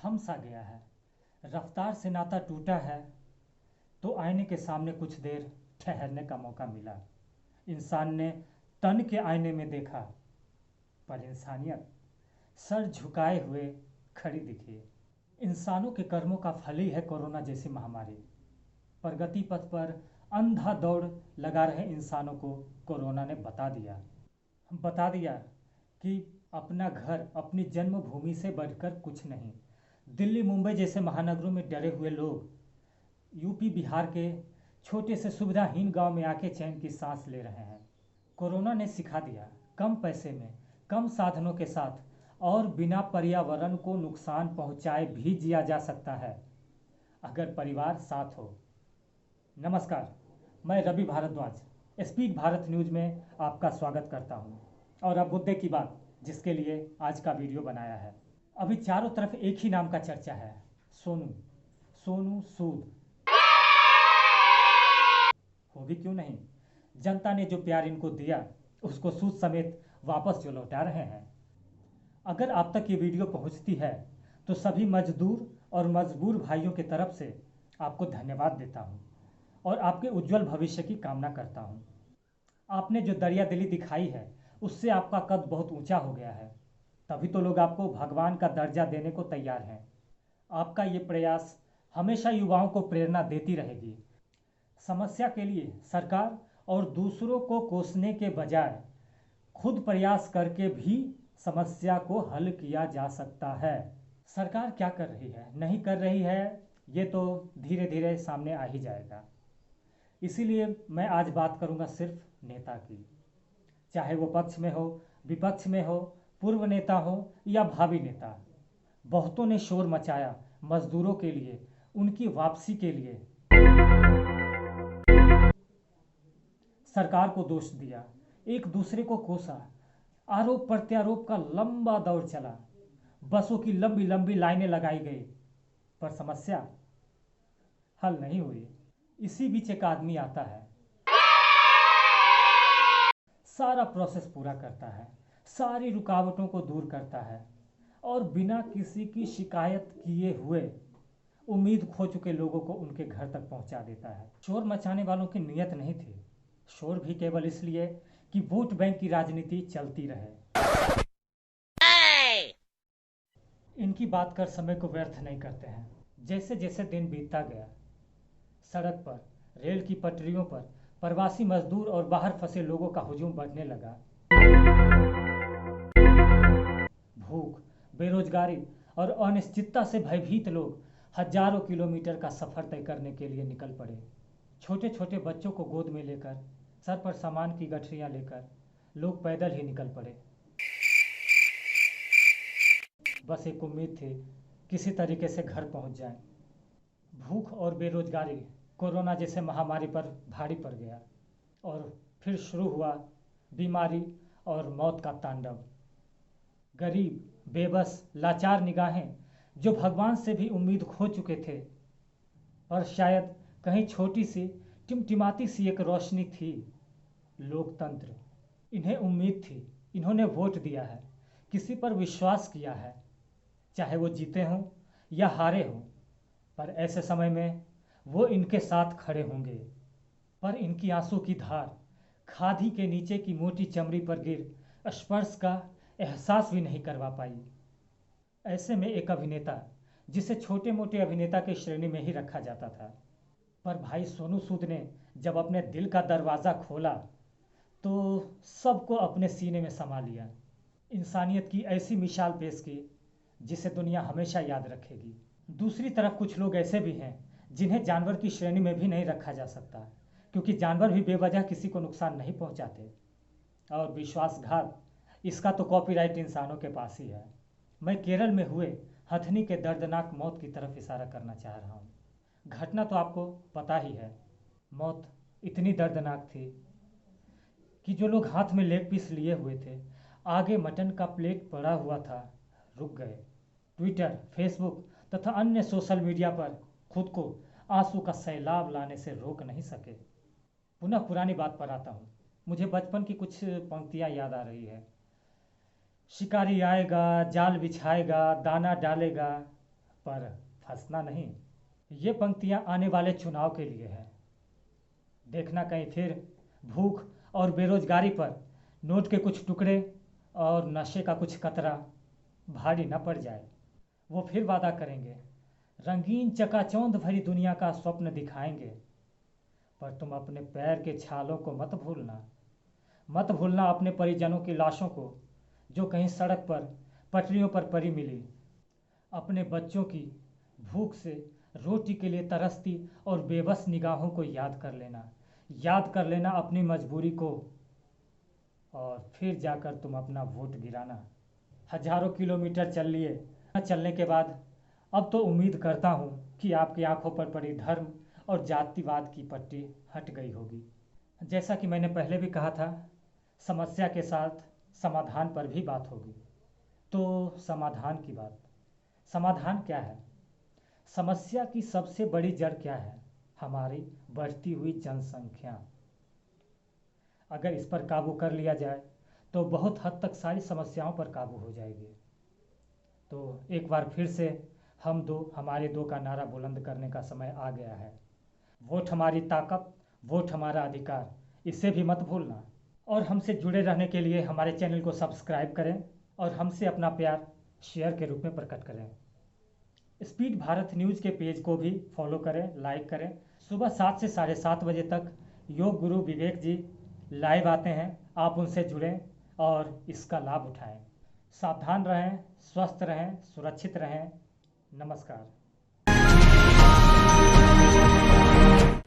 थम सा गया है। रफ्तार से नाता टूटा है तो आईने के सामने कुछ देर ठहरने का मौका मिला। इंसान ने तन के आईने में देखा, पर इंसानियत सर झुकाए हुए खड़ी दिखी। इंसानों के कर्मों का फल ही है कोरोना जैसी महामारी। प्रगति पथ पर अंधा दौड़ लगा रहे इंसानों को कोरोना ने बता दिया कि अपना घर अपनी जन्मभूमि से बढ़कर कुछ नहीं। दिल्ली मुंबई जैसे महानगरों में डरे हुए लोग यूपी बिहार के छोटे से सुविधाहीन गांव में आके चैन की सांस ले रहे हैं। कोरोना ने सिखा दिया, कम पैसे में कम साधनों के साथ और बिना पर्यावरण को नुकसान पहुंचाए भी जिया जा सकता है, अगर परिवार साथ हो। नमस्कार, मैं रवि भारद्वाज स्पीड भारत न्यूज में आपका स्वागत करता हूं। और अब मुद्दे की बात, जिसके लिए आज का वीडियो बनाया है। अभी चारों तरफ एक ही नाम का चर्चा है, सोनू सूद। हो भी क्यों नहीं, जनता ने जो प्यार इनको दिया उसको सूद समेत वापस जो लौटा रहे हैं। अगर आप तक ये वीडियो पहुंचती है तो सभी मजदूर और मजबूर भाइयों की तरफ से आपको धन्यवाद देता हूं और आपके उज्जवल भविष्य की कामना करता हूं। आपने जो दरिया दिली दिखाई है उससे आपका कद बहुत ऊंचा हो गया है, तभी तो लोग आपको भगवान का दर्जा देने को तैयार हैं। आपका ये प्रयास हमेशा युवाओं को प्रेरणा देती रहेगी। समस्या के लिए सरकार और दूसरों को कोसने के बजाय खुद प्रयास करके भी समस्या को हल किया जा सकता है। सरकार क्या कर रही है, नहीं कर रही है, ये तो धीरे धीरे सामने आ ही जाएगा। इसीलिए मैं आज बात करूंगा सिर्फ नेता की, चाहे वो पक्ष में हो, विपक्ष में हो, पूर्व नेता हो या भावी नेता। बहुतों ने शोर मचाया मजदूरों के लिए, उनकी वापसी के लिए। सरकार को दोष दिया, एक दूसरे को कोसा, आरोप प्रत्यारोप का लंबा दौर चला। बसों की लंबी लंबी लाइनें लगाई गई, पर समस्या हल नहीं हुई। इसी बीच एक आदमी आता है, सारा प्रोसेस पूरा करता है, सारी रुकावटों को दूर करता है और बिना किसी की शिकायत किए हुए उम्मीद खो चुके लोगों को उनके घर तक पहुंचा देता है। शोर मचाने वालों की नीयत नहीं थी, शोर भी केवल इसलिए कि वोट बैंक की राजनीति चलती रहे। इनकी बात कर समय को व्यर्थ नहीं करते हैं। जैसे जैसे दिन बीतता गया, सड़क पर, रेल की पटरियों पर प्रवासी मजदूर और बाहर फंसे लोगों का हुजूम बढ़ने लगा। भूख, बेरोजगारी और अनिश्चितता से भयभीत लोग हजारों किलोमीटर का सफर तय करने के लिए निकल पड़े। छोटे छोटे बच्चों को गोद में लेकर, सर पर सामान की गठरियां लेकर लोग पैदल ही निकल पड़े। बस एक उम्मीद थी, किसी तरीके से घर पहुंच जाएं। भूख और बेरोजगारी कोरोना जैसे महामारी पर भारी पड़ गया और फिर शुरू हुआ बीमारी और मौत का तांडव। गरीब, बेबस, लाचार निगाहें जो भगवान से भी उम्मीद खो चुके थे, और शायद कहीं छोटी सी टिमटिमाती सी एक रोशनी थी। लोकतंत्र, इन्हें उम्मीद थी, इन्होंने वोट दिया है, किसी पर विश्वास किया है, चाहे वो जीते हों या हारे हों, पर ऐसे समय में वो इनके साथ खड़े होंगे। पर इनकी आंसू की धार खादी के नीचे की मोटी चमड़ी पर गिर स्पर्श का एहसास भी नहीं करवा पाई। ऐसे में एक अभिनेता, जिसे छोटे मोटे अभिनेता की श्रेणी में ही रखा जाता था, पर भाई सोनू सूद ने जब अपने दिल का दरवाज़ा खोला तो सबको अपने सीने में समा लिया। इंसानियत की ऐसी मिसाल पेश की जिसे दुनिया हमेशा याद रखेगी। दूसरी तरफ कुछ लोग ऐसे भी हैं जिन्हें जानवर की श्रेणी में भी नहीं रखा जा सकता, क्योंकि जानवर भी बेवजह किसी को नुकसान नहीं पहुंचाते। और विश्वासघात, इसका तो कॉपीराइट इंसानों के पास ही है। मैं केरल में हुए हथनी के दर्दनाक मौत की तरफ इशारा करना चाह रहा हूँ। घटना तो आपको पता ही है। मौत इतनी दर्दनाक थी कि जो लोग हाथ में लेग पीस लिए हुए थे, आगे मटन का प्लेट पड़ा हुआ था, रुक गए। ट्विटर, फेसबुक तथा अन्य सोशल मीडिया पर खुद को आंसू का सैलाब लाने से रोक नहीं सके। पुनः पुरानी बात पर आता हूँ। मुझे बचपन की कुछ पंक्तियाँ याद आ रही है। शिकारी आएगा, जाल बिछाएगा, दाना डालेगा, पर फंसना नहीं। ये पंक्तियां आने वाले चुनाव के लिए है। देखना कहीं फिर भूख और बेरोजगारी पर नोट के कुछ टुकड़े और नशे का कुछ कतरा भारी न पड़ जाए। वो फिर वादा करेंगे, रंगीन चकाचौंध भरी दुनिया का स्वप्न दिखाएंगे, पर तुम अपने पैर के छालों को मत भूलना। मत भूलना अपने परिजनों की लाशों को जो कहीं सड़क पर पटरियों पर पड़ी मिली। अपने बच्चों की भूख से रोटी के लिए तरसती और बेबस निगाहों को याद कर लेना। याद कर लेना अपनी मजबूरी को, और फिर जाकर तुम अपना वोट गिराना। हजारों किलोमीटर चल लिए। चलने के बाद अब तो उम्मीद करता हूँ कि आपकी आंखों पर पड़ी धर्म और जातिवाद की पट्टी हट गई होगी। जैसा कि मैंने पहले भी कहा था, समस्या के साथ समाधान पर भी बात होगी। तो समाधान की बात, समाधान क्या है? समस्या की सबसे बड़ी जड़ क्या है? हमारी बढ़ती हुई जनसंख्या। अगर इस पर काबू कर लिया जाए तो बहुत हद तक सारी समस्याओं पर काबू हो जाएगी। तो एक बार फिर से हम दो हमारे दो का नारा बुलंद करने का समय आ गया है। वोट हमारी ताकत, वोट हमारा अधिकार, इसे भी मत भूलना। और हमसे जुड़े रहने के लिए हमारे चैनल को सब्सक्राइब करें और हमसे अपना प्यार शेयर के रूप में प्रकट करें। स्पीड भारत न्यूज़ के पेज को भी फॉलो करें, लाइक करें। सुबह 7 से 7:30 बजे तक योग गुरु विवेक जी लाइव आते हैं। आप उनसे जुड़ें और इसका लाभ उठाएं। सावधान रहें, स्वस्थ रहें, सुरक्षित रहें। नमस्कार।